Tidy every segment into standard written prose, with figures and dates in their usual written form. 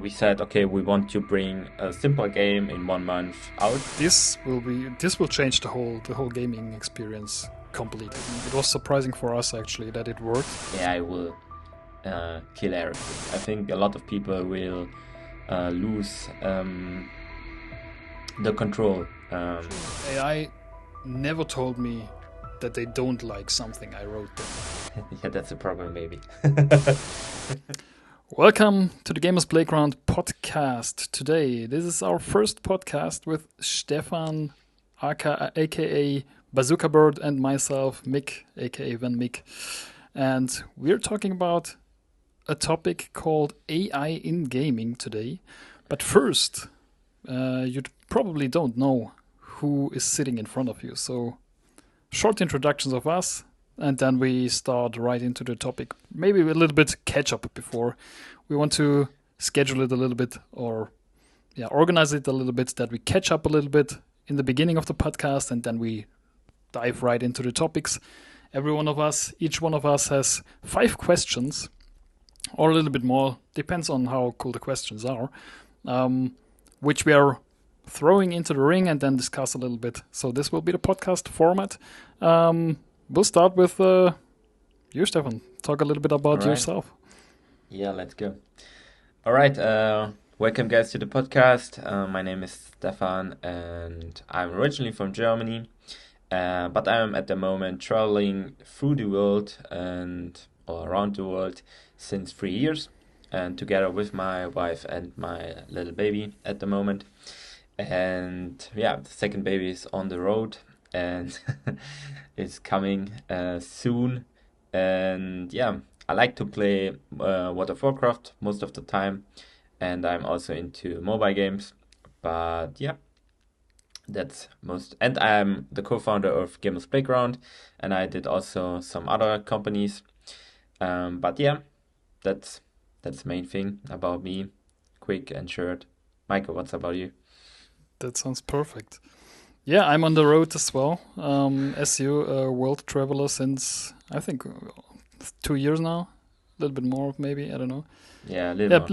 we said, okay, we want to bring a simple game in 1 month out. This will change the whole gaming experience completely. It was surprising for us actually that it worked. AI will kill everything. I think a lot of people will lose the control. AI never told me that they don't like something I wrote them. Yeah, that's a problem maybe. Welcome to the Gamers Playground podcast. Today, this is our first podcast with Stefan, aka Bazooka Bird, and myself, Mick, aka Van Mick. And we're talking about a topic called AI in gaming today. But first, you probably don't know who is sitting in front of you. So, short introductions of us, and then we start right into the topic. Maybe a little bit catch up before. We want to schedule it a little bit, or organize it a little bit, that we catch up a little bit in the beginning of the podcast, and then we dive right into the topics. Each one of us has 5 questions, or a little bit more, depends on how cool the questions are, which we are throwing into the ring and then discuss a little bit. So this will be the podcast format. We'll start with you, Stefan. Talk a little bit about yourself. Yeah, let's go. All right. Welcome, guys, to the podcast. My name is Stefan, and I'm originally from Germany, but I'm at the moment traveling through the world or around the world since 3 years, and together with my wife and my little baby at the moment. And yeah, the second baby is on the road and it's coming soon. And yeah, I like to play World of Warcraft most of the time, and I'm also into mobile games. But yeah, that's most. And I'm the co-founder of Gamers Playground, and I did also some other companies. But yeah, that's the main thing about me, quick and short. Michael, what's about you? That sounds perfect. Yeah, I'm on the road as well. As you, a world traveler since, I think, 2 years now. A little bit more, maybe, I don't know. Yeah, a little more.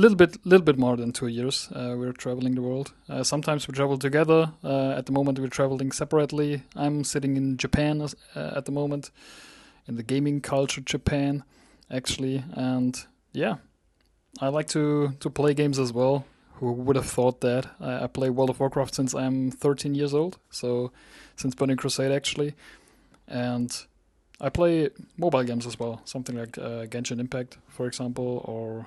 little bit more than 2 years. We're traveling the world. Sometimes we travel together. At the moment, we're traveling separately. I'm sitting in Japan at the moment, in the gaming culture Japan, actually. And yeah, I like to play games as well. Who would have thought that? I play World of Warcraft since I'm 13 years old, so since Burning Crusade actually. And I play mobile games as well, something like Genshin Impact, for example, or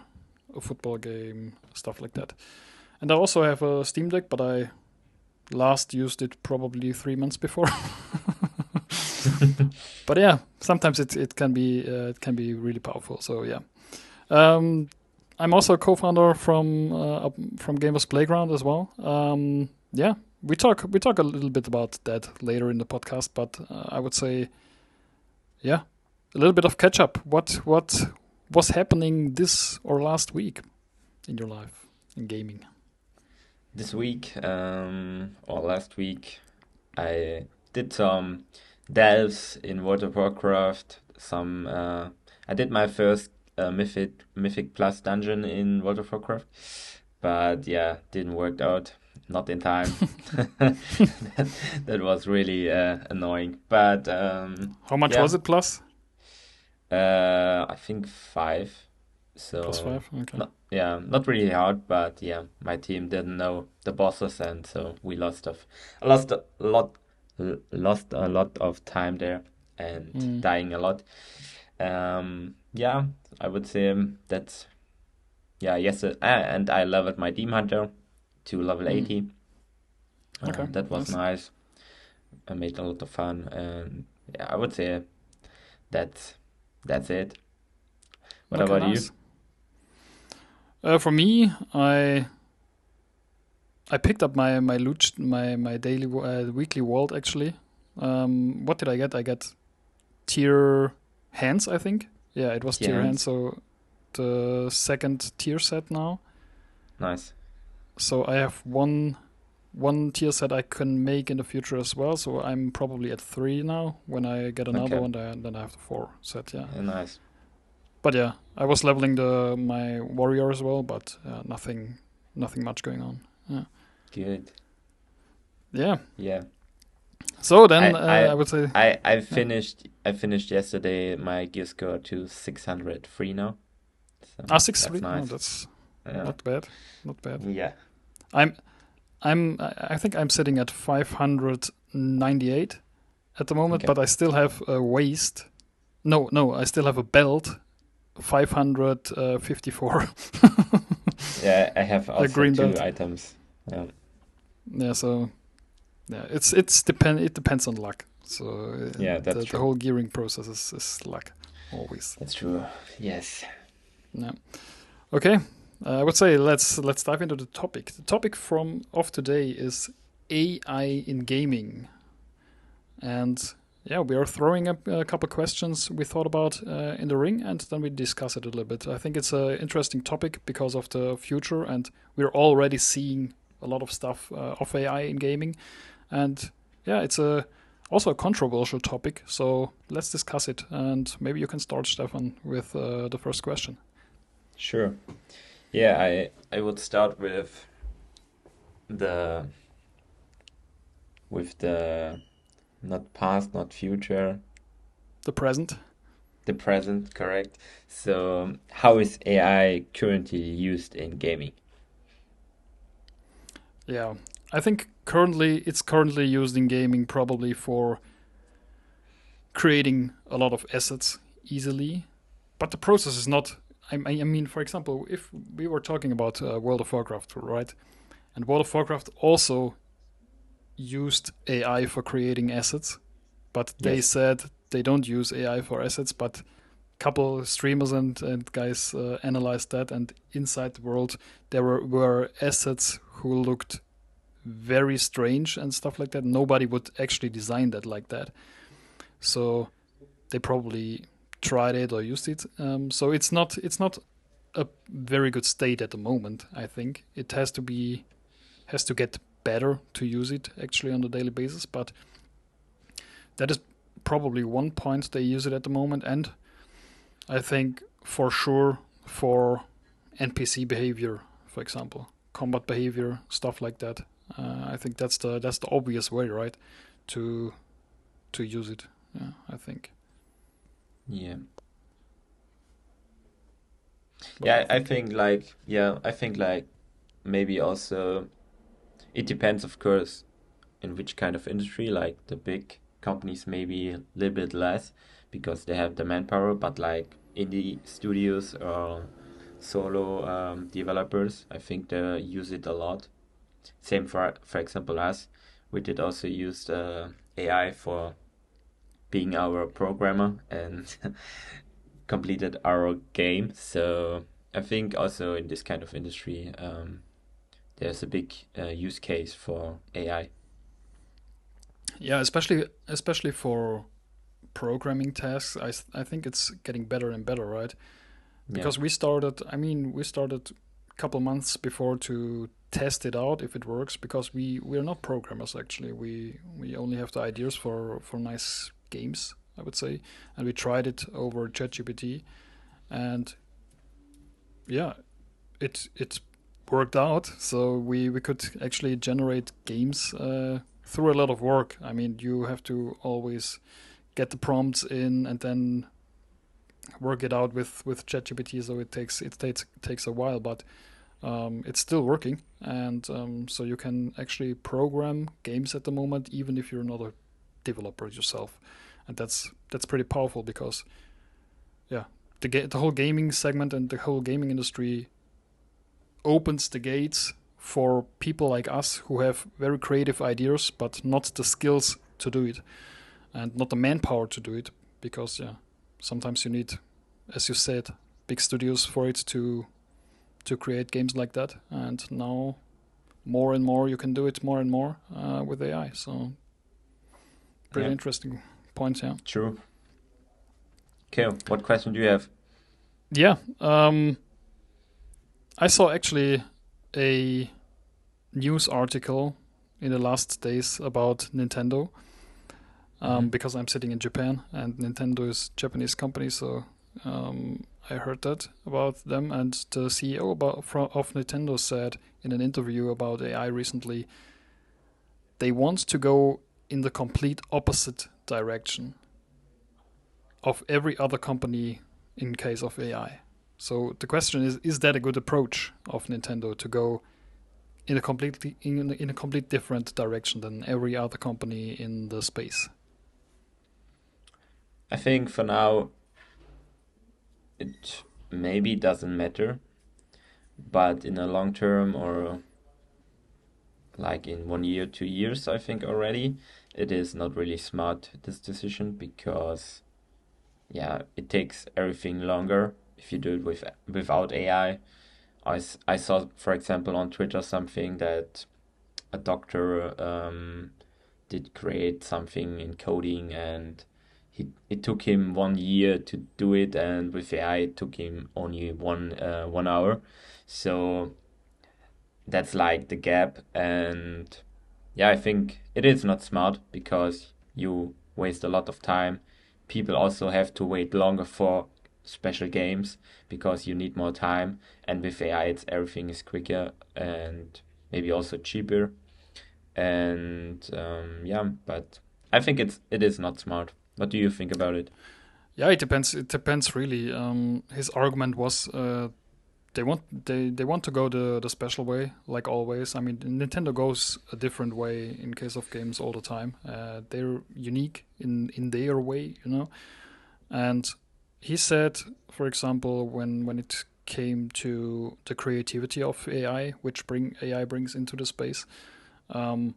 a football game, stuff like that. And I also have a Steam Deck, but I last used it probably 3 months before. But yeah, sometimes it can be really powerful. So yeah. I'm also a co-founder from Gamers Playground as well. Yeah, we talk a little bit about that later in the podcast, but I would say, yeah, a little bit of catch up. What was happening this or last week in your life in gaming? This week or last week, I did some delves in World of Warcraft. I did my first Mythic Plus dungeon in World of Warcraft, but yeah, didn't work out, not in time. that was really annoying. But how much was it plus? I think 5. So +5, okay. Not really hard, but yeah, my team didn't know the bosses, and so we lost a lot of time there and dying a lot. Yeah, I would say that's yes, and I leveled my Demon Hunter to level 80. Okay, that was nice. I made a lot of fun, and yeah, I would say that's it. What about nice. You? For me, I picked up my daily weekly vault actually. What did I get? I got tier hands, I think. Yeah, it was tier hands, so the second tier set now. Nice. So I have one tier set I can make in the future as well, so I'm probably at 3 now. When I get another one, then I have the 4 set, yeah. Nice. But yeah, I was leveling my warrior as well, but nothing nothing much going on. Yeah. Good. Yeah. Yeah. So then I would say I finished yesterday my gear score to 603 now. So that's 6-3. Oh, nice. that's Yeah. not bad. Not bad. Yeah. I think I'm sitting at 598 at the moment, Okay. but I still have a waist. No, I still have a belt. 554. Yeah, I have A also green two belt. items. Yeah. Yeah, so yeah, it depends on luck. So Yeah, that's the true. whole gearing process is luck always. That's true. Yes. Yeah. Okay. I would say let's dive into the topic. The topic of today is AI in gaming, and yeah, we are throwing up a couple of questions we thought about in the ring, and then we discuss it a little bit. I think it's an interesting topic because of the future, and we're already seeing a lot of stuff of AI in gaming, and yeah, it's also a controversial topic. So let's discuss it, and maybe you can start, Stefan, with the first question. Sure. Yeah, I would start the the not past, not future, The present. the present, correct? So, how is AI currently used in gaming? Yeah, I think it's currently used in gaming probably for creating a lot of assets easily, but the process is not. I mean, for example, if we were talking about World of Warcraft, right? And World of Warcraft also used AI for creating assets, but they Yes. said they don't use AI for assets, but couple streamers and guys analyzed that, and inside the world there were assets who looked very strange and stuff like that. Nobody would actually design that like that. So they probably tried it or used it. So it's not a very good state at the moment. I think it has to get better to use it actually on a daily basis. But that is probably one point they use it at the moment, and I think for sure for NPC behavior, for example, combat behavior, stuff like that. I think that's the obvious way, right, to use it. Yeah, I think. Yeah. What do you Yeah, I think? think I think like maybe also it depends, of course, in which kind of industry. Like the big companies, maybe a little bit less because they have the manpower, but like indie studios or solo developers, I think they use it a lot. Same for example us. We did also use AI for being our programmer and completed our game. So I think also in this kind of industry, there's a big use case for AI. Yeah, especially for programming tasks, I think it's getting better and better, right? Yeah. Because we started a couple months before to test it out if it works, because we're not programmers actually. We only have the ideas for nice games, I would say, and we tried it over ChatGPT, and yeah, it worked out. So we could actually generate games through a lot of work. I mean, you have to always get the prompts in and then work it out with ChatGPT. So it takes a while, but it's still working, and so you can actually program games at the moment, even if you're not a developer yourself, and that's pretty powerful because yeah, the whole gaming segment and the whole gaming industry opens the gates for people like us who have very creative ideas but not the skills to do it and not the manpower to do it, because yeah, sometimes you need, as you said, big studios for it to create games like that, and now more and more you can do it more and more with AI. So pretty Yeah. interesting point. Yeah. True. Okay, what question do you have? Yeah. I saw actually a news article in the last days about Nintendo, Mhm. because I'm sitting in Japan and Nintendo is a Japanese company. So I heard that about them, and the CEO of Nintendo said in an interview about AI recently, they want to go in the complete opposite direction of every other company in case of AI. So the question is that a good approach of Nintendo to go in a complete different direction than every other company in the space? I think for now it maybe doesn't matter, but in a long term or like in 1 year, 2 years, I think already it is not really smart this decision because yeah, it takes everything longer if you do it without AI. I saw, for example, on Twitter something that a doctor did create something in coding and it took him 1 year to do it, and with AI it took him only 1 hour. So that's like the gap, and yeah, I think it is not smart because you waste a lot of time. People also have to wait longer for special games because you need more time, and with AI it's everything is quicker and maybe also cheaper. And yeah, but I think it is not smart. What do you think about it? Yeah, it depends. It depends really. His argument was they want to go the special way, like always. I mean, Nintendo goes a different way in case of games all the time. They're unique in their way, you know. And he said, for example, when it came to the creativity of AI, which bring AI brings into the space, um,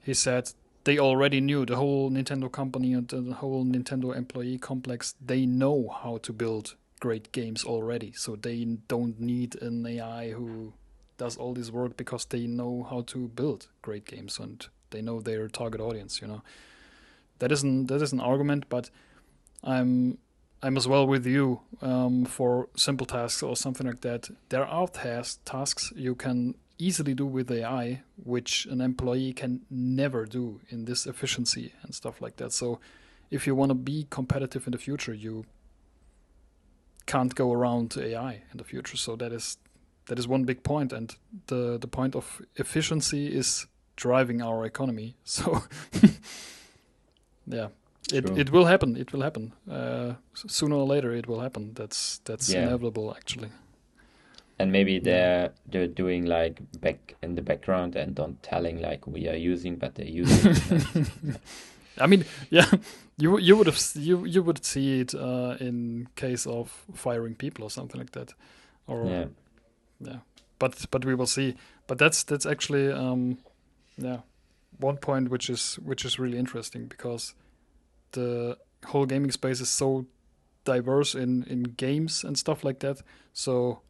he said they already knew, the whole Nintendo company and the whole Nintendo employee complex. They know how to build great games already, so they don't need an AI who does all this work because they know how to build great games and they know their target audience. You know, that is an argument, but I'm I'm as well with you for simple tasks or something like that. There are tasks you can easily do with AI, which an employee can never do in this efficiency and stuff like that. So, if you want to be competitive in the future, you can't go around AI in the future. So that is one big point, and the point of efficiency is driving our economy. So yeah, it True. it will happen. It will happen. Sooner or later, it will happen. That's Yeah. inevitable, actually. And maybe Yeah. they're doing like back in the background and don't telling like we are using, but they're using. And I mean, yeah, you would have you would see it in case of firing people or something like that, or yeah, yeah. But we will see. But that's actually yeah, one point which is really interesting because the whole gaming space is so diverse in games and stuff like that. So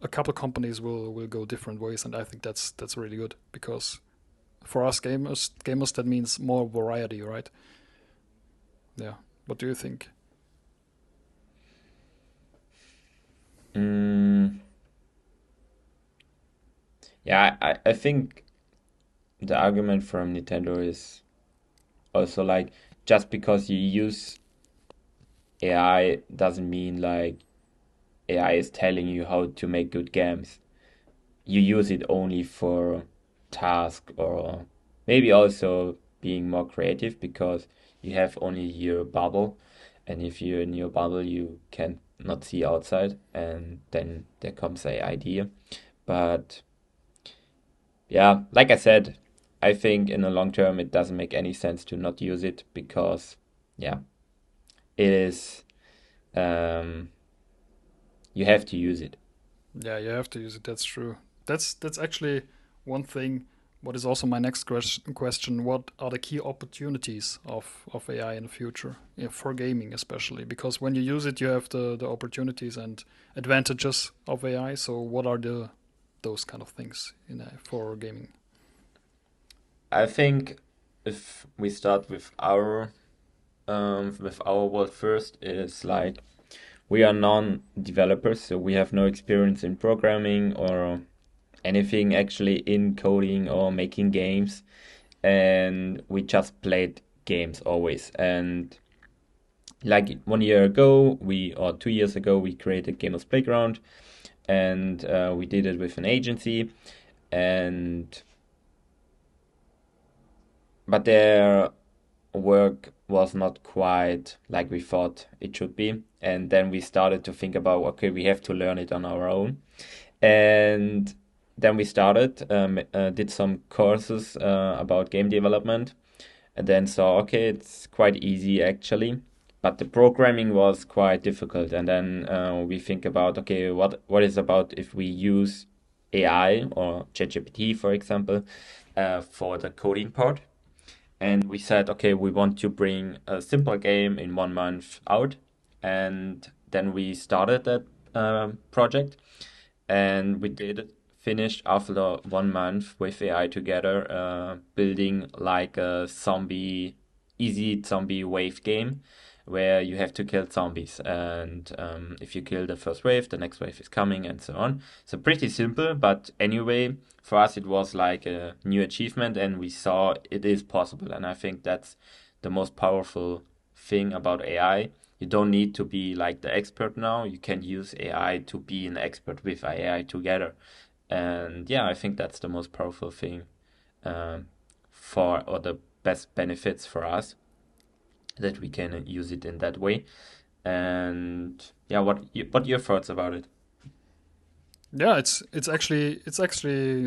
a couple companies will go different ways, and I think that's really good because for us gamers that means more variety, right? Yeah. What do you think? mm, yeah. I think the argument from Nintendo is also like just because you use AI doesn't mean like AI is telling you how to make good games. You use it only for task or maybe also being more creative because you have only your bubble, and if you're in your bubble you can not see outside, and then there comes a idea. But yeah, like I said, I think in the long term it doesn't make any sense to not use it because yeah, it is um you have to use it. Yeah, you have to use it. That's true. That's actually one thing. What is also my next question? What are the key opportunities of AI in the future, yeah, for gaming especially? Because when you use it, you have the opportunities and advantages of AI. So what are those kind of things for gaming? I think if we start with our world first, is like we are non-developers, so we have no experience in programming or anything actually in coding or making games, and we just played games always. And like 1 year ago, or 2 years ago, we created Gamers Playground, and we did it with an agency, and but their work was not quite like we thought it should be. And then we started to think about, okay, we have to learn it on our own. And then we started, did some courses about game development, and then saw, okay, it's quite easy actually. But the programming was quite difficult. And then we think about, okay, what is about if we use AI or ChatGPT, for example, for the coding part? And we said, okay, we want to bring a simple game in 1 month out. And then we started that project, and we did finish after 1 month with AI together, building like a easy zombie wave game where you have to kill zombies. And if you kill the first wave, the next wave is coming, and so on. So pretty simple, but anyway, for us it was like a new achievement, and we saw it is possible. And I think that's the most powerful thing about AI. You don't need to be like the expert now. You can use AI to be an expert with AI together. And yeah, I think that's the most powerful thing, um, or the best benefits for us, that we can use it in that way. And yeah, what are your thoughts about it? Yeah, it's actually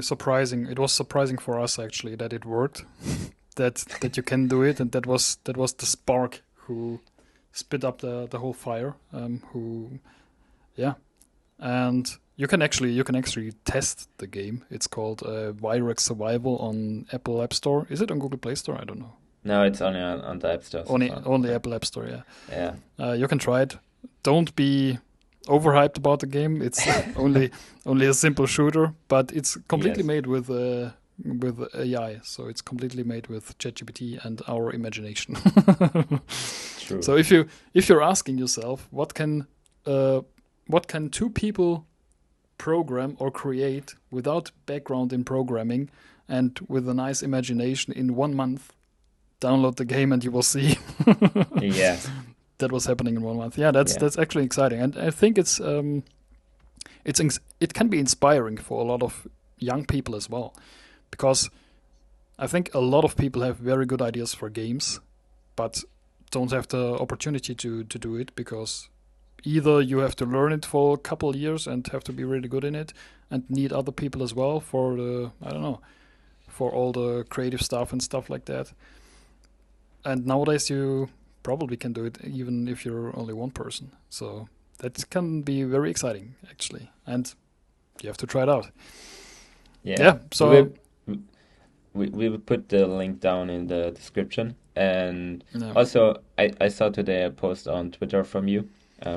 surprising. It was surprising for us actually that it worked, that you can do it, and that was the spark who spit up the whole fire. Who Yeah, and you can actually test the game. It's called Virex Survival on Apple App Store. Is it on Google Play Store? I don't know. No, it's only on the App Store so Only far. on the Apple App Store. Yeah, Yeah. you can try it. Don't be overhyped about the game. It's only a simple shooter, but it's completely Yes. made with AI. So it's completely made with ChatGPT and our imagination. True. So if you're asking yourself what can two people program or create without background in programming and with a nice imagination in 1 month, download the game and you will see Yeah. that was happening in 1 month. Yeah, that's Yeah. that's actually exciting, and I think it can be inspiring for a lot of young people as well, because I think a lot of people have very good ideas for games, but don't have the opportunity to do it because either you have to learn it for a couple of years and have to be really good in it and need other people as well for the, I don't know, for all the creative stuff and stuff like that. And nowadays you probably can do it even if you're only one person. So that can be very exciting actually, and you have to try it out. Yeah. Yeah. We So will we will put the link down in the description. And yeah. also, I saw today a post on Twitter from you,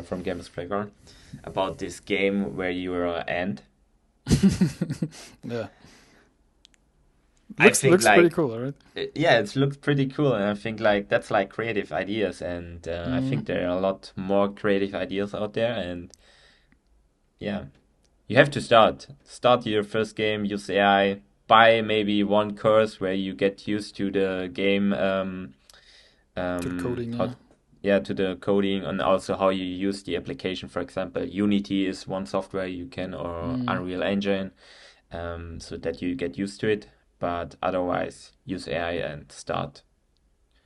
from Gamers Playground, about this game where you were an ant. Yeah. I Looks think looks pretty like cool, right? yeah, it looks pretty cool, and I think like that's like creative ideas, and I Mm. think there are a lot more creative ideas out there, and yeah, you have to start your first game, use AI, buy maybe one course where you get used to the game, To the coding, how yeah. yeah, to the coding, and also how you use the application. For example, Unity is one software you can, or Mm. Unreal Engine, so that you get used to it. But otherwise, use AI and start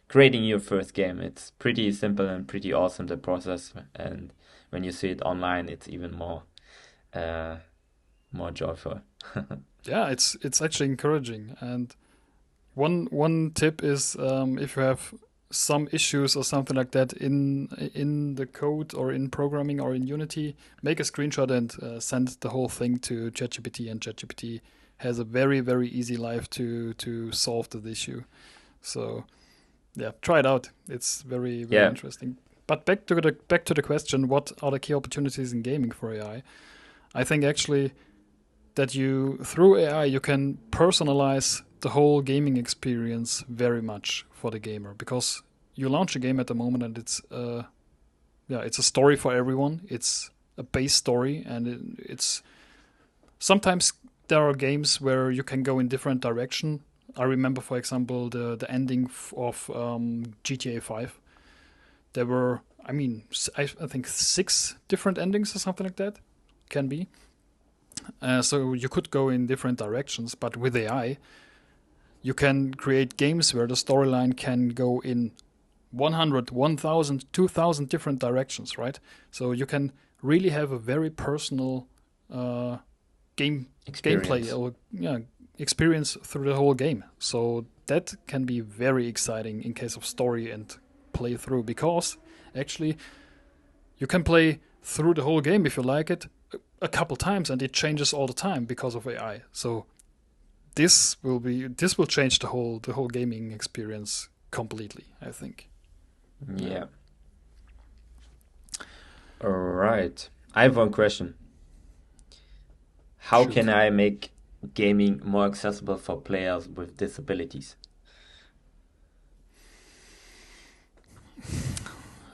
creating your first game. It's pretty simple and pretty awesome, the process. And when you see it online, it's even uh, more joyful. Yeah, it's actually encouraging. And one tip is, if you have some issues or something like that in the code or in programming or in Unity, make a screenshot and send the whole thing to ChatGPT, and ChatGPT has a very very easy life to solve the issue. So yeah, try it out. It's very very Yeah, interesting. But back to the question, what are the key opportunities in gaming for AI? I think actually that you through AI you can personalize the whole gaming experience very much for the gamer, because you launch a game at the moment and it's a story for everyone. It's a base story, and it's sometimes there are games where you can go in different direction. I remember, for example, the ending of GTA 5. There were, I mean, I think 6 different endings or something like that can be. So you could go in different directions, but with AI, you can create games where the storyline can go in 100, 1000, 2000 different directions, right? So you can really have a very personal gameplay or experience through the whole game. So that can be very exciting in case of story and play through, because actually you can play through the whole game if you like it a couple times, and it changes all the time because of AI. So this will change the whole gaming experience completely, I think. Yeah. All right. I have one question. How can Shoot. I make gaming more accessible for players with disabilities?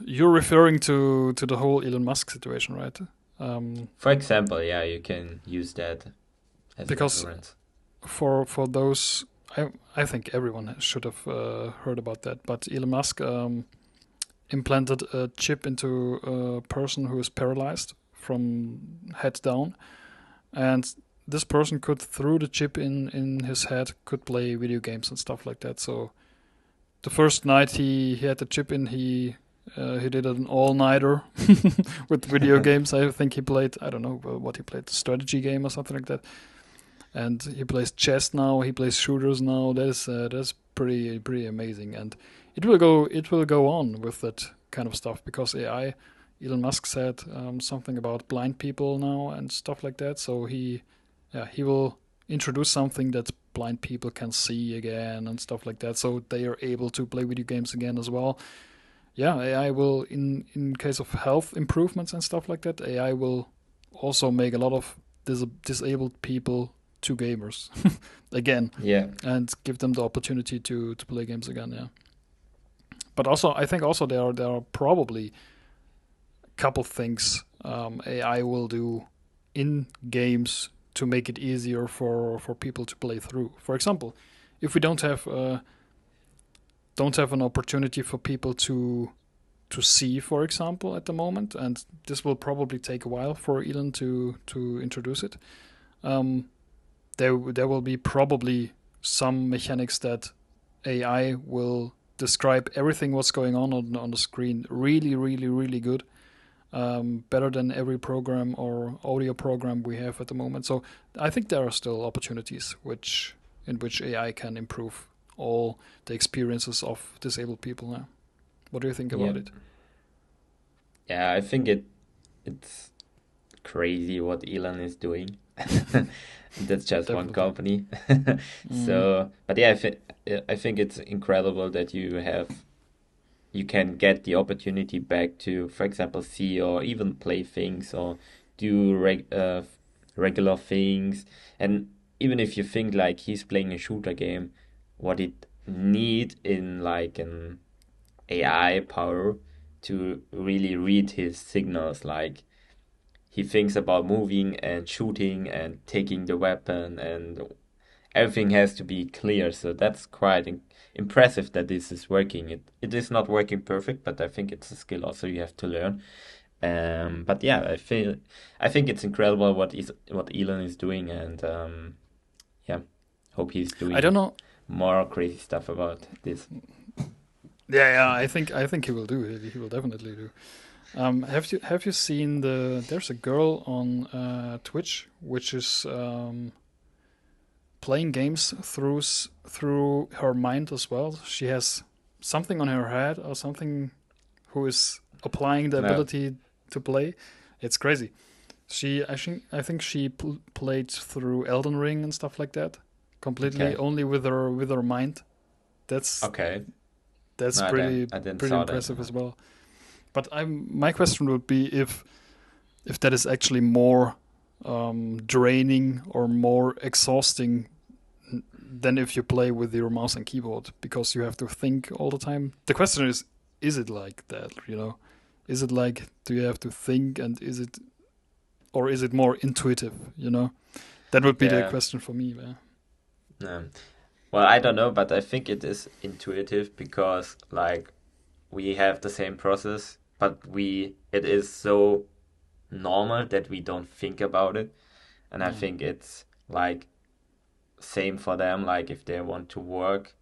You're referring to the whole Elon Musk situation, right? For example, yeah, you can use that as a Because reference. for those, I think everyone should have heard about that. But Elon Musk implanted a chip into a person who is paralyzed from head down, and this person could, through the chip in his head, could play video games and stuff like that. So the first night he had the chip in, he did an all-nighter with video games. I think he played, I don't know what he played, strategy game or something like that. And he plays chess now. He plays shooters now. That's pretty amazing. And it will go on with that kind of stuff, because AI. Elon Musk said something about blind people now and stuff like that. So he will introduce something that blind people can see again and stuff like that. So they are able to play video games again as well. Yeah, AI will, in case of health improvements and stuff like that, AI will also make a lot of disabled people to gamers again, Yeah. and give them the opportunity to play games again. Yeah, but also I think also there are probably a couple things AI will do in games to make it easier for people to play through. For example, if we don't have an opportunity for people to see, for example, at the moment, and this will probably take a while for Elon to introduce it. There will be probably some mechanics that AI will describe everything what's going on the screen really, really, really good, better than every program or audio program we have at the moment. So I think there are still opportunities in which AI can improve all the experiences of disabled people now. What do you think Yeah. about it? Yeah, I think it's crazy what Elon is doing. That's just one Definitely. company. Mm. But yeah, I think it's incredible that you can get the opportunity back to, for example, see or even play things or do regular things. And even if you think like he's playing a shooter game, what it need in like an AI power to really read his signals, like he thinks about moving and shooting and taking the weapon, and everything has to be clear. So that's quite impressive that this is working. It is not working perfect, but I think it's a skill also you have to learn. But yeah, I think it's incredible what Elon is doing, and yeah, hope he's I don't doing know. more crazy stuff about this. Yeah. I think he will do it. He will definitely do. Have you seen There's a girl on Twitch which is playing games through her mind as well. She has something on her head or something, who is applying the No, ability to play. It's crazy. I think she played through Elden Ring and stuff like that, completely okay, only with her mind. That's okay. that's No, pretty I didn't pretty saw that. impressive as well. But my question would be if that is actually more draining or more exhausting than if you play with your mouse and keyboard, because you have to think all the time. The question is it like that? Is it like, do you have to think, and is it more intuitive? That would be the Yeah. question for me. Yeah. Well, I don't know, but I think it is intuitive because like we have the same process, but it is so normal that we don't think about it. And I Yeah. think it's like same for them, like if they want to work,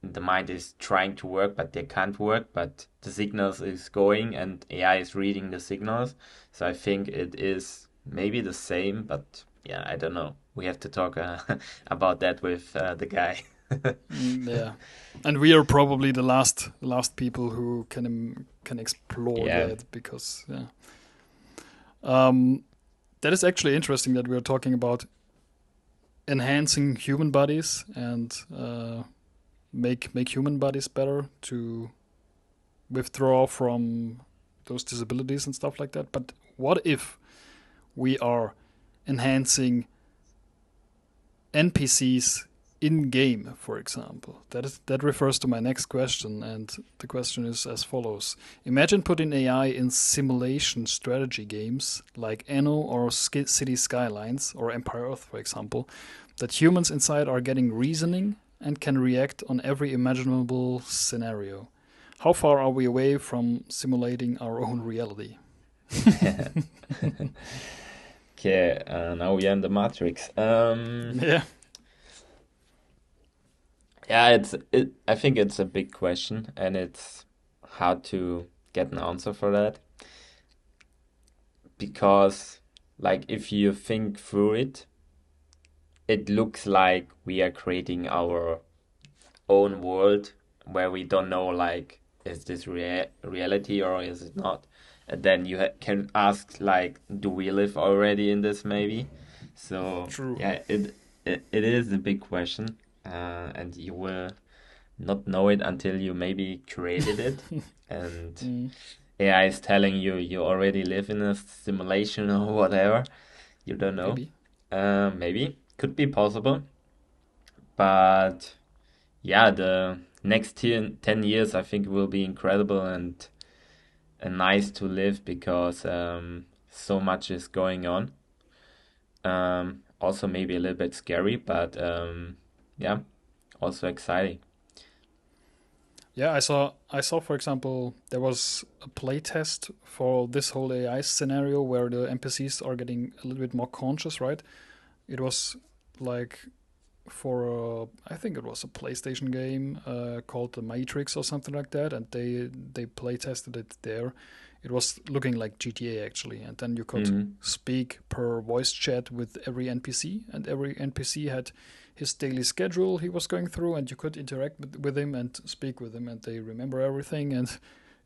the mind is trying to work, but they can't work, but the signals is going and AI is reading the signals. So I think it is maybe the same, but yeah, I don't know. We have to talk about that with the guy. Yeah, and we are probably the last people who can explore Yeah. that, because yeah, that is actually interesting that we are talking about enhancing human bodies and make human bodies better to withdraw from those disabilities and stuff like that. But what if we are enhancing NPCs in game, for example? That refers to my next question, and the question is as follows: Imagine putting AI in simulation strategy games like Anno or City Skylines or Empire Earth, for example, that humans inside are getting reasoning and can react on every imaginable scenario. How far are we away from simulating our own reality? Okay, now we are in the Matrix. Yeah. Yeah, I think it's a big question, and it's hard to get an answer for that because, like, if you think through it, it looks like we are creating our own world where we don't know, like, is this reality or is it not? And then you can ask, like, do we live already in this, maybe? So True. yeah, it is a big question, and you will not know it until you maybe created it, and Mm, AI is telling you you already live in a simulation or whatever. You don't know. maybe. Maybe could be possible, but yeah, the next 10 years I think will be incredible and nice to live because so much is going on. Also maybe a little bit scary, but yeah, also exciting. Yeah, I saw for example there was a playtest for this whole AI scenario where the NPCs are getting a little bit more conscious, right? It was like for I think it was a PlayStation game called The Matrix or something like that, and they play tested it there. It was looking like GTA actually, and then you could Hmm. speak per voice chat with every NPC, and every NPC had his daily schedule he was going through, and you could interact with him and speak with him, and they remember everything. And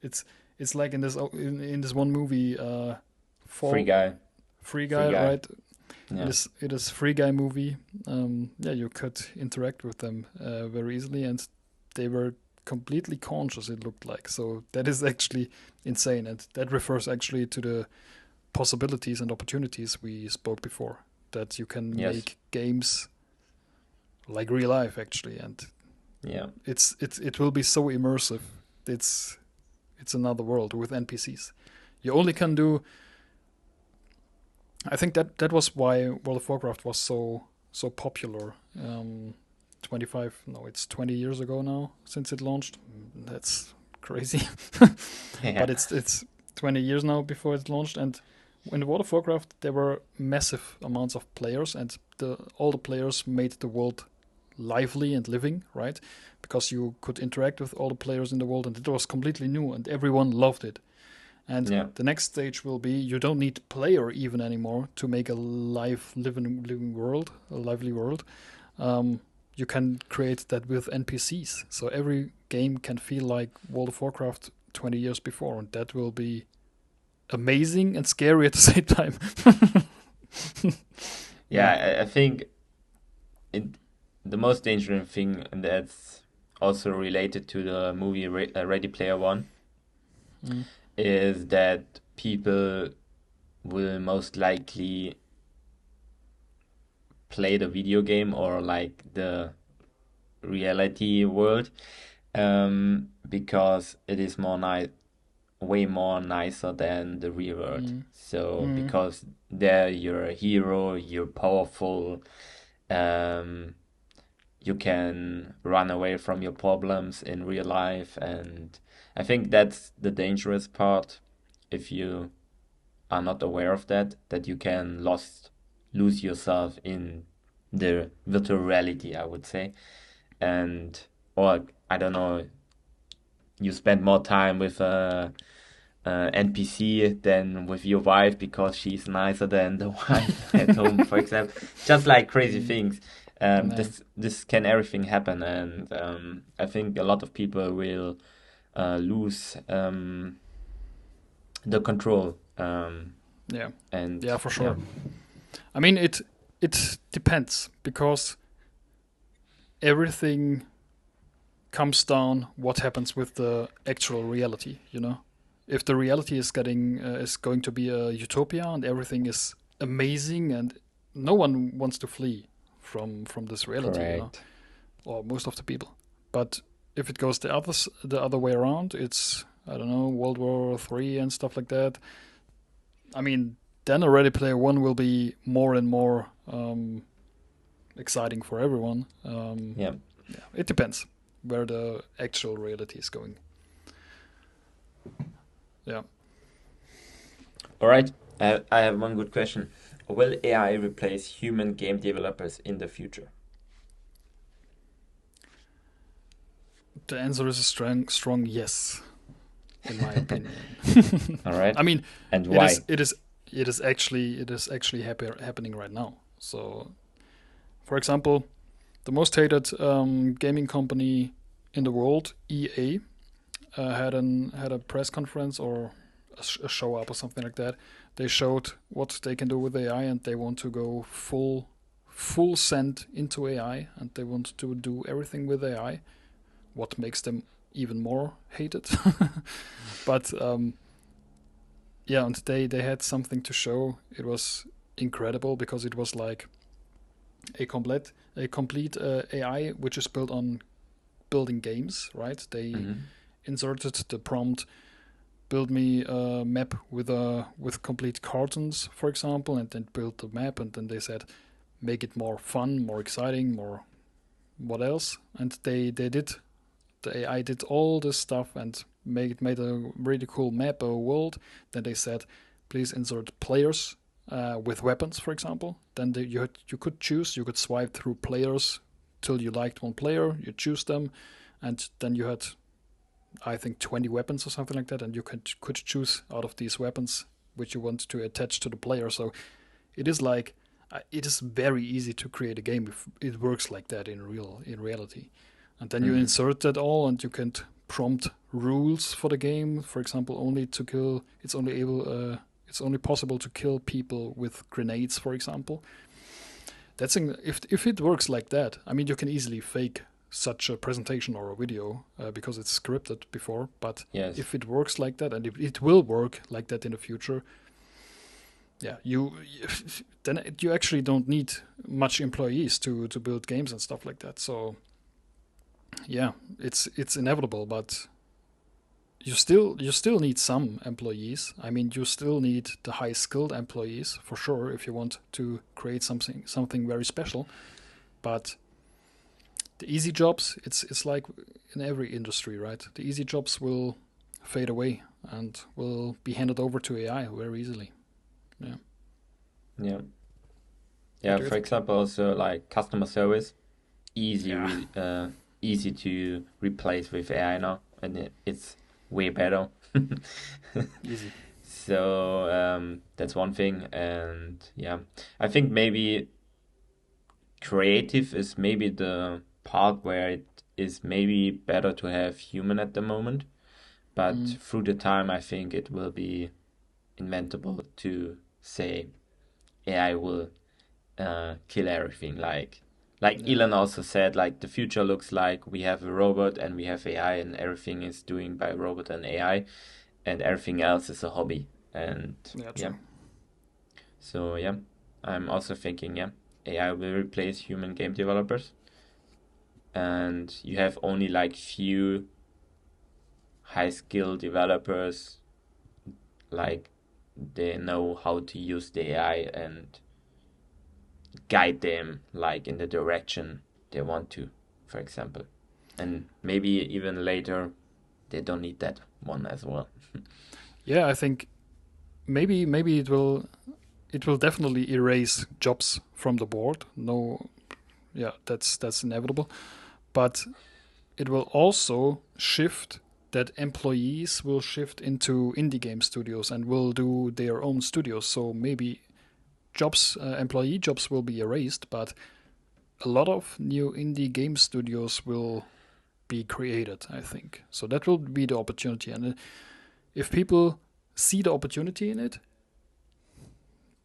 it's it's like in this one movie, Free Fall guy, Free free Guy, guy. right? Yeah. It is Free Guy movie. Yeah, you could interact with them very easily, and they were completely conscious. It looked like, so that is actually insane, and that refers actually to the possibilities and opportunities we spoke before. That you can Yes. make games like real life actually, and Yeah. it will be so immersive. It's it's another world with NPCs. You only can do. I think that was why World of Warcraft was so popular. 25, no, it's 20 years ago now since it launched. That's crazy. Yeah. But it's 20 years now before it launched, and in World of Warcraft there were massive amounts of players, and all the players made the world lively and living, right? Because you could interact with all the players in the world, and it was completely new, and everyone loved it. And Yeah. the next stage will be you don't need player even anymore to make a live living world, a lively world. Um, you can create that with NPCs, so every game can feel like World of Warcraft 20 years before, and that will be amazing and scary at the same time. Yeah, Yeah. I think it the most dangerous thing, and that's also related to the movie Ready Player One, Mm. is that people will most likely play the video game or like the reality world, because it is more nice, way more nicer than the real world. Mm. So Mm. because there you're a hero, you're powerful, um, you can run away from your problems in real life, and I think that's the dangerous part. If you are not aware of that you can lose yourself in the virtual reality, I would say. And or I don't know, you spend more time with a NPC than with your wife because she's nicer than the wife at home, for example. Just like crazy Mm, things. no. This can everything happen, and I think a lot of people will lose the control. Yeah. And Yeah, for yeah, sure. I mean, it depends because everything comes down what happens with the actual reality. You know, if the reality is going to be a utopia and everything is amazing and no one wants to flee from this reality, you know, correct. or most of the people. But if it goes the other way around, it's, I don't know, World War III and stuff like that. I mean, then a Ready Player One will be more and more exciting for everyone. Yeah. Yeah, it depends where the actual reality is going. Yeah. All right. I have one good question. Will AI replace human game developers in the future? The answer is a strong yes, in my opinion. All right. I mean, And it is why? it is it is actually happening right now. So, for example, the most hated gaming company in the world, EA, had a press conference or a show up or something like that. They showed what they can do with AI, and they want to go full send into AI, and they want to do everything with AI. What makes them even more hated? But yeah, and they had something to show. It was incredible because it was like a complete AI which is built on building games. Right? They Hmm. inserted the prompt, build me a map with complete cartons, for example, and then build the map, and then they said make it more fun, more exciting, more what else, and they did. The AI did all this stuff and made a really cool map, a world. Then they said, please insert players with weapons, for example. Then you could choose. You could swipe through players till you liked one player. You choose them, and then you had, I think, 20 weapons or something like that, and you could choose out of these weapons which you want to attach to the player. So it is like it is very easy to create a game if it works like that in reality. And then you Hmm. insert that all, and you can prompt rules for the game. For example, only to kill. It's only It's only possible to kill people with grenades, for example. If it works like that, I mean, you can easily fake such a presentation or a video because it's scripted before. But Yes. if it works like that, and if it will work like that in the future, yeah, then you actually don't need much employees to build games and stuff like that. So yeah, it's inevitable, but you still need some employees. I mean, you still need the high skilled employees for sure if you want to create something very special. But the easy jobs, it's like in every industry, right? The easy jobs will fade away and will be handed over to AI very easily. Yeah. Yeah. What Yeah. do you For think? example, also like customer service, easy, Yeah. easy to replace with AI now, and it's way better. Easy. So that's one thing, and yeah, I think maybe creative is maybe the part where it is maybe better to have human at the moment, but Mm. through the time, I think it will be inventable to say AI will kill everything. Like Yeah. Elon also said, like the future looks like we have a robot and we have AI, and everything is doing by robot and AI, and everything else is a hobby. And Yeah. yeah, True. so yeah, I'm also thinking, yeah, AI will replace human game developers, and you have only like few high skill developers, like they know how to use the AI and guide them like in the direction. they want to, for example. And maybe even later they don't need that one as well. Yeah, I think maybe it will definitely erase jobs from the board. No, yeah, that's inevitable. But it will also shift that employees will shift into indie game studios and will do their own studios. So maybe employee jobs will be erased, but a lot of new indie game studios will be created, I think. So that will be the opportunity. And if people see the opportunity in it,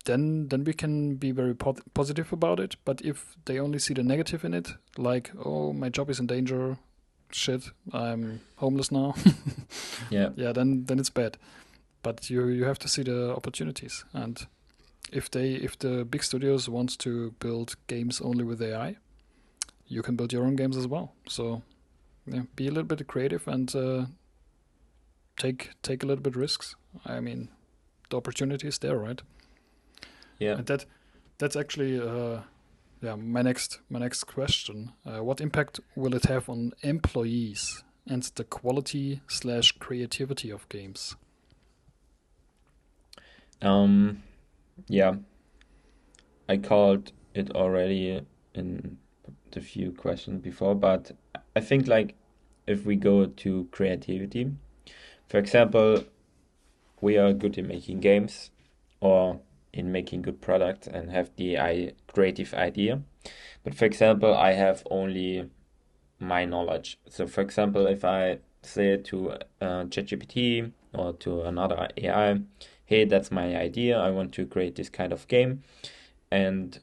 then we can be very positive about it. But if they only see the negative in it, like, oh, my job is in danger, shit, I'm homeless now, Yeah. yeah, then it's bad. But you have to see the opportunities. And if the big studios want to build games only with AI, you can build your own games as well. So yeah, be a little bit creative and take a little bit risks. I mean, the opportunity is there, right? Yeah. And that's actually yeah, my next question. What impact will it have on employees and the quality / creativity of games? Um, yeah, I called it already in the few questions before, but I think like if we go to creativity, for example, we are good in making games or in making good products and have the creative idea. But for example, I have only my knowledge. So for example, if I say to ChatGPT or to another AI, hey, that's my idea. I want to create this kind of game. And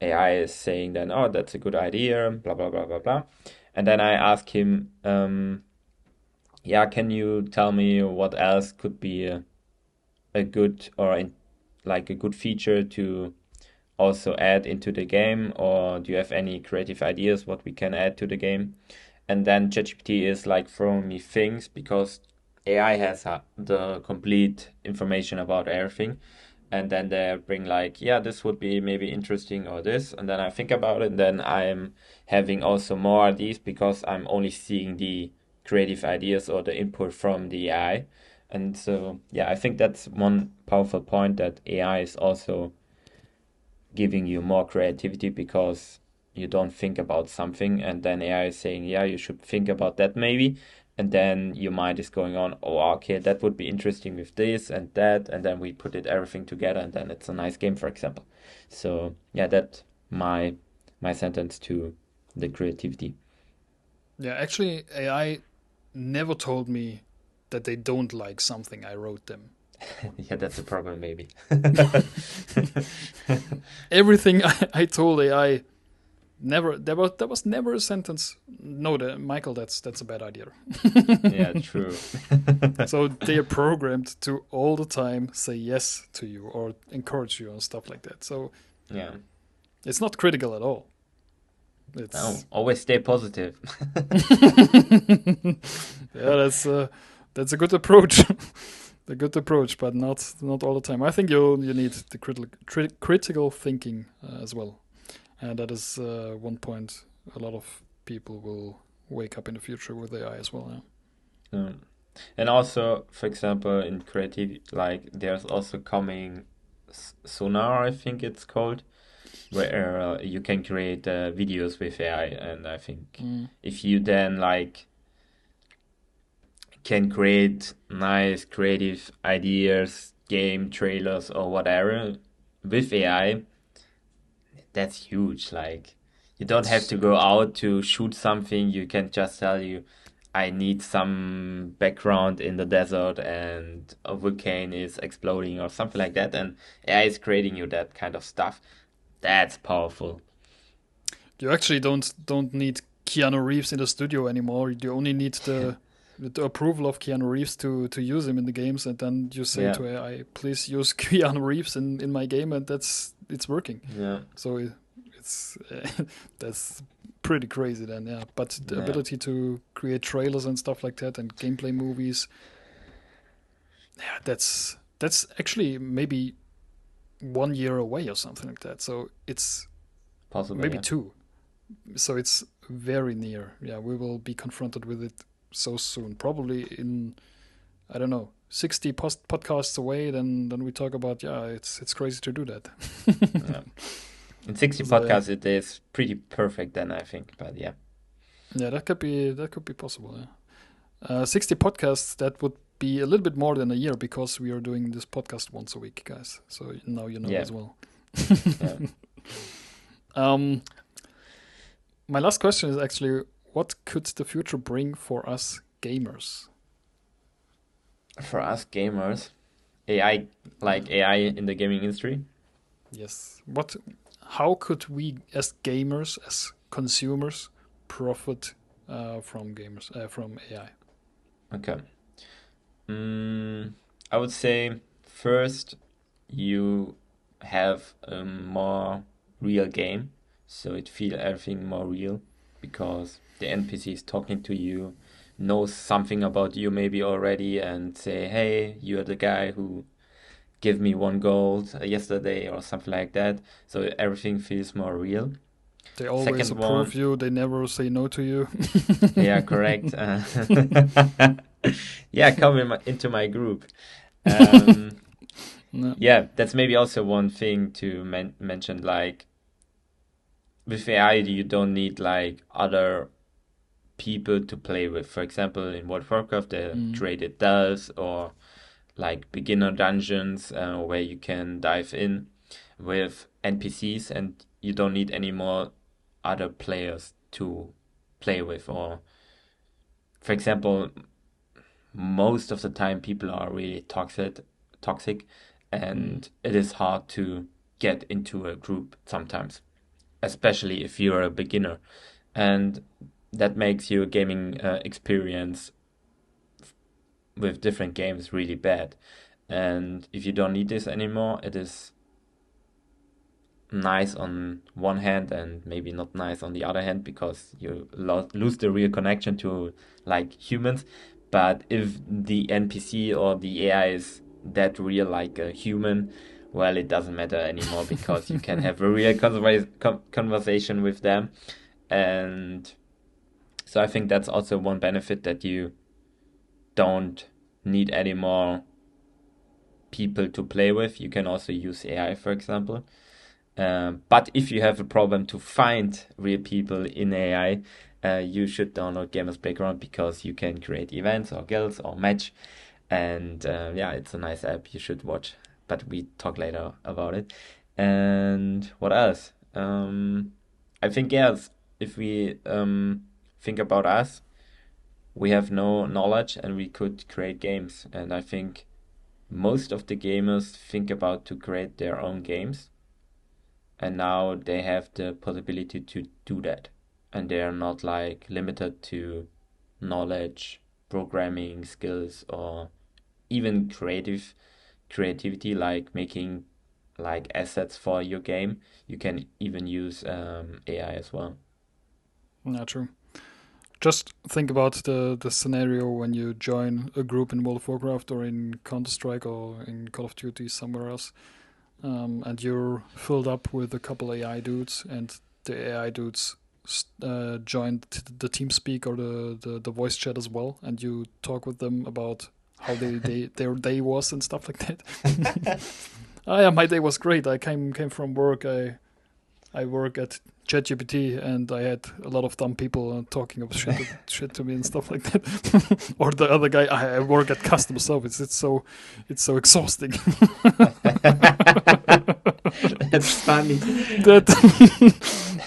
AI is saying then, oh, that's a good idea, blah, blah, blah, blah, blah. And then I ask him, yeah, can you tell me what else could be a good or like a good feature to also add into the game, or do you have any creative ideas what we can add to the game? And then ChatGPT is like throwing me things because AI has the complete information about everything. And then they bring like, yeah, this would be maybe interesting or this. And then I think about it. And then I'm having also more ideas because I'm only seeing the creative ideas or the input from the AI. And so, yeah, I think that's one powerful point that AI is also giving you more creativity because you don't think about something and then AI is saying, yeah, you should think about that maybe. And then your mind is going on, oh, okay, that would be interesting with this and that. And then we put it everything together and then it's a nice game, for example. So yeah, that my sentence to the creativity. Yeah, actually, AI never told me that they don't like something I wrote them. Yeah, that's a problem maybe. Everything I told AI, never there was never a sentence. No, Michael, that's a bad idea. Yeah, true. So they are programmed to all the time say yes to you or encourage you and stuff like that. So Yeah. it's not critical at all. No, It's always stay positive. yeah, that's a good approach. A good approach, but not all the time. I think you need the critical thinking as well, and that is one point a lot of people will wake up in the future with AI as well. Yeah. And also, for example, in creative, like there's also coming Sonar, I think it's called, where you can create videos with AI. And I think if you then like can create nice creative ideas, game trailers or whatever with AI, that's huge. Like you don't have It's to go out to shoot something. You can just tell you, I need some background in the desert and a volcano is exploding or something like that, and AI is creating you that kind of stuff. That's powerful. you actually don't need Keanu Reeves in the studio anymore. You only need the approval of Keanu Reeves to use him in the games, and then you say Yeah, to AI, "Please use Keanu Reeves in my game," and it's working. yeah, So it's that's pretty crazy then, yeah. But the yeah. ability to create trailers and stuff like that and gameplay movies, yeah, that's actually maybe 1 year away or something like that. So it's Possible, maybe yeah. two. So it's very near. Yeah, we will be confronted with it so soon. Probably in, I don't know, 60 podcasts away. Then we talk about, yeah, it's crazy to do that. Yeah. In 60 So, yeah. podcasts, it is pretty perfect then, I think. But yeah. Yeah, that could be possible. Yeah. 60 podcasts, that would be a little bit more than a year because we are doing this podcast once a week, guys. So now you know Yeah. as well. Yeah. My last question is actually, what could the future bring for us gamers? For us gamers, AI, like AI in the gaming industry. Yes. How could we, as gamers, as consumers, profit from AI? Okay. I would say first you have a more real game, so it feel everything more real because the NPC is talking to you, knows something about you maybe already, and say, "Hey, you're the guy who gave me 1 gold yesterday," or something like that. So everything feels more real. They always Second approve one, you. They never say no to you. yeah, correct. Yeah, come into my group. Um, No. Yeah, that's maybe also one thing to mention. Like with AI, you don't need like other people to play with. For example, in World of Warcraft, they Mm. created delves or like beginner dungeons where you can dive in with NPCs, and you don't need any more other players to play with. Or, for example, most of the time people are really toxic, Mm. and it is hard to get into a group sometimes, especially if you're a beginner, and that makes your gaming experience with different games really bad. And if you don't need this anymore, it is nice on one hand and maybe not nice on the other hand because you lose the real connection to like humans. But if the NPC or the AI is that real like a human, well, it doesn't matter anymore because you can have a real conversation with them. And so I think that's also one benefit, that you don't need any more people to play with. You can also use AI, for example. But if you have a problem to find real people in AI, you should download Gamers Playground because you can create events or guilds or match. And yeah, it's a nice app. You should watch, but we talk later about it. And what else? I think, yes, if we think about us, we have no knowledge and we could create games. And I think most of the gamers think about to create their own games, and now they have the possibility to do that, and they are not like limited to knowledge, programming skills, or even creativity, like making like assets for your game. You can even use AI as well. Not true. Just think about the scenario when you join a group in World of Warcraft or in Counter Strike or in Call of Duty somewhere else, and you're filled up with a couple AI dudes, and the AI dudes joined the TeamSpeak or the voice chat as well, and you talk with them about how their day was and stuff like that. Oh yeah, my day was great. I came from work. I work at ChatGPT, and I had a lot of dumb people talking of shit to me and stuff like that. Or the other guy, I work at customer service. It's so exhausting. That's funny. That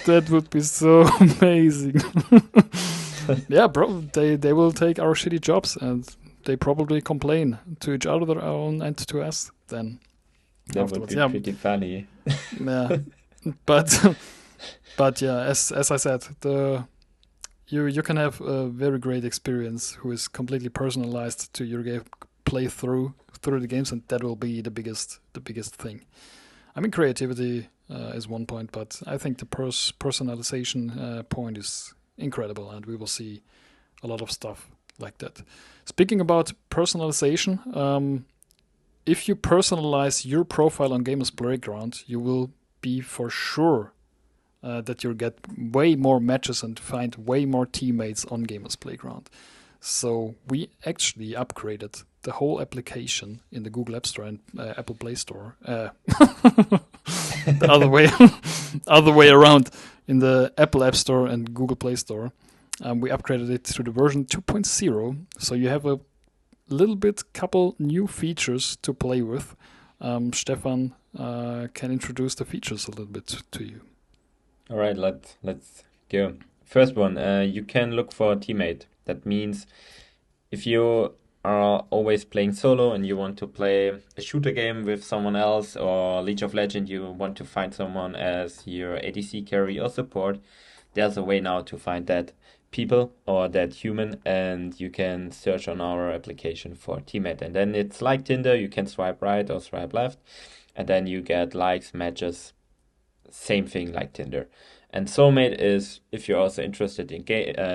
that would be so amazing. Yeah, bro, they will take our shitty jobs, and they probably complain to each other and to us then That would afterwards. be Yeah, pretty funny. yeah. But but yeah, as I said, you can have a very great experience who is completely personalized to your game play through the games, and that will be the biggest thing. I mean, creativity is one point, but I think the personalization point is incredible, and we will see a lot of stuff like that. Speaking about personalization, if you personalize your profile on Gamers Playground, you will be for sure that you'll get way more matches and find way more teammates on Gamers Playground. So we actually upgraded the whole application in the Google App Store and Apple Play Store. The other way around. In the Apple App Store and Google Play Store, we upgraded it to the version 2.0. So you have a little bit, couple new features to play with. Stefan can introduce the features a little bit to you. All right, let's go. First one, you can look for a teammate. That means if you are always playing solo and you want to play a shooter game with someone else, or League of Legends, you want to find someone as your ADC carry or support, there's a way now to find that people or that human, and you can search on our application for teammate. And then it's like Tinder, you can swipe right or swipe left, and then you get likes, matches, same thing like Tinder. And Soulmate is if you're also interested in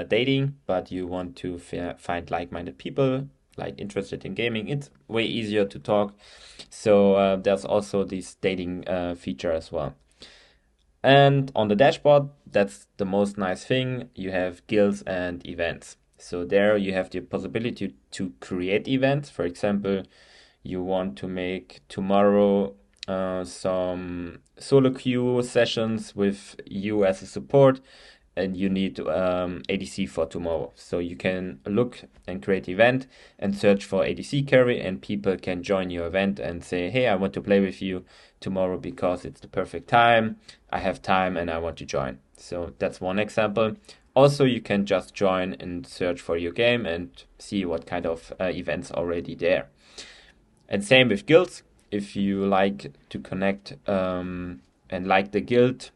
dating, but you want to find like-minded people, like interested in gaming. It's way easier to talk. So there's also this dating feature as well. And on the dashboard, that's the most nice thing. You have guilds and events. So there you have the possibility to create events. For example, you want to make tomorrow some solo queue sessions with you as a support, and you need ADC for tomorrow. So you can look and create event and search for ADC carry, and people can join your event and say, hey, I want to play with you tomorrow because it's the perfect time. I have time and I want to join. So that's one example. Also, you can just join and search for your game and see what kind of events already there. And same with guilds. If you like to connect and like the guild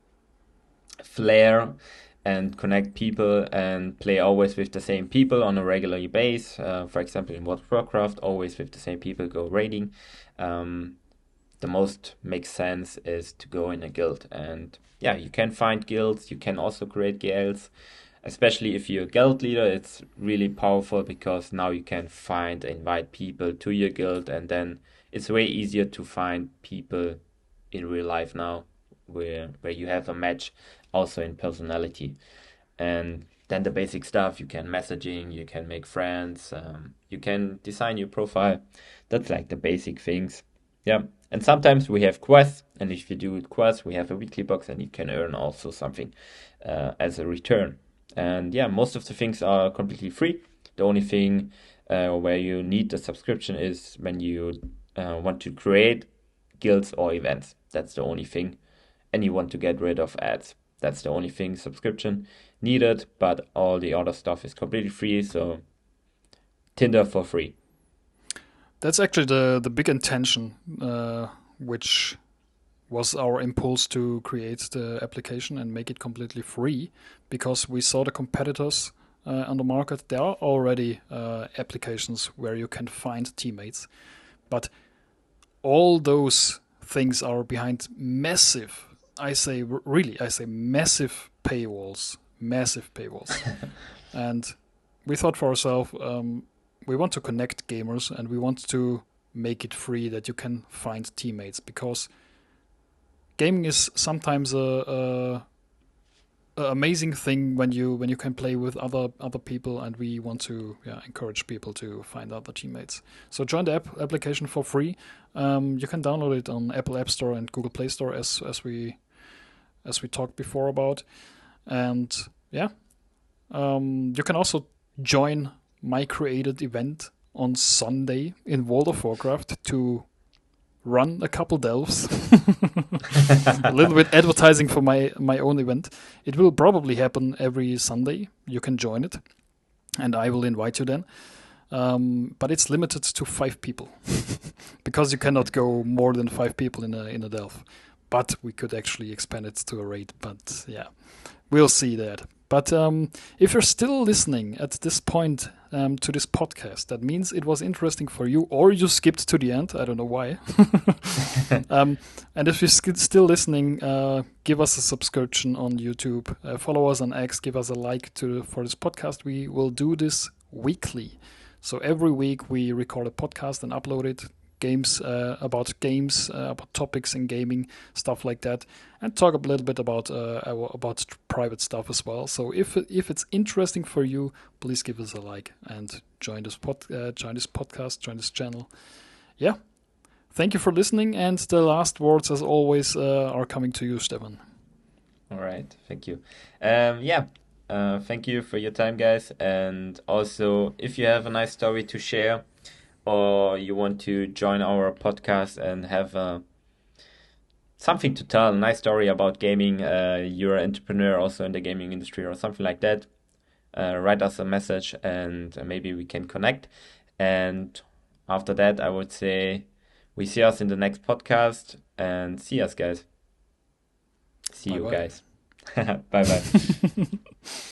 flair and connect people and play always with the same people on a regular base, for example in World of Warcraft, always with the same people go raiding, the most makes sense is to go in a guild. And yeah, you can find guilds, you can also create guilds. Especially if you're a guild leader, it's really powerful because now you can find and invite people to your guild, and then it's way easier to find people in real life now where you have a match also in personality. And then the basic stuff, you can messaging, you can make friends, you can design your profile. That's like the basic things. Yeah. And sometimes we have quests, and if you do quests, we have a weekly box and you can earn also something as a return. And yeah, most of the things are completely free. The only thing where you need the subscription is when you want to create guilds or events. That's the only thing. And you want to get rid of ads. That's the only thing subscription needed, but all the other stuff is completely free. So Tinder for free. That's actually the big intention, which was our impulse to create the application and make it completely free, because we saw the competitors on the market. There are already applications where you can find teammates, but all those things are behind massive, massive paywalls. And we thought for ourselves, we want to connect gamers and we want to make it free that you can find teammates, because gaming is sometimes a amazing thing when you can play with other people, and we want to encourage people to find other teammates. So join the application for free. You can download it on Apple App Store and Google Play Store as we talked before about. And you can also join my created event on Sunday in World of Warcraft to run a couple delves. A little bit advertising for my own event. It will probably happen every Sunday. You can join it, and I will invite you then. But it's limited to 5 people because you cannot go more than 5 people in a delve. But we could actually expand it to a raid. But yeah, we'll see that. But if you're still listening at this point to this podcast, that means it was interesting for you, or you skipped to the end. I don't know why. And if you're still listening, give us a subscription on YouTube. Follow us on X. Give us a like for this podcast. We will do this weekly. So every week we record a podcast and upload it. games, about topics in gaming, stuff like that, and talk a little bit about private stuff as well. So if it's interesting for you, please give us a like and join this podcast, join this channel. Yeah, thank you for listening, and the last words, as always, are coming to you, Stefan. All right, thank you. Thank you for your time, guys. And also, if you have a nice story to share, or you want to join our podcast and have something to tell, a nice story about gaming, you're an entrepreneur also in the gaming industry or something like that, write us a message and maybe we can connect. And after that, I would say we see us in the next podcast, and see us, guys. See you Bye-bye. guys. Bye bye.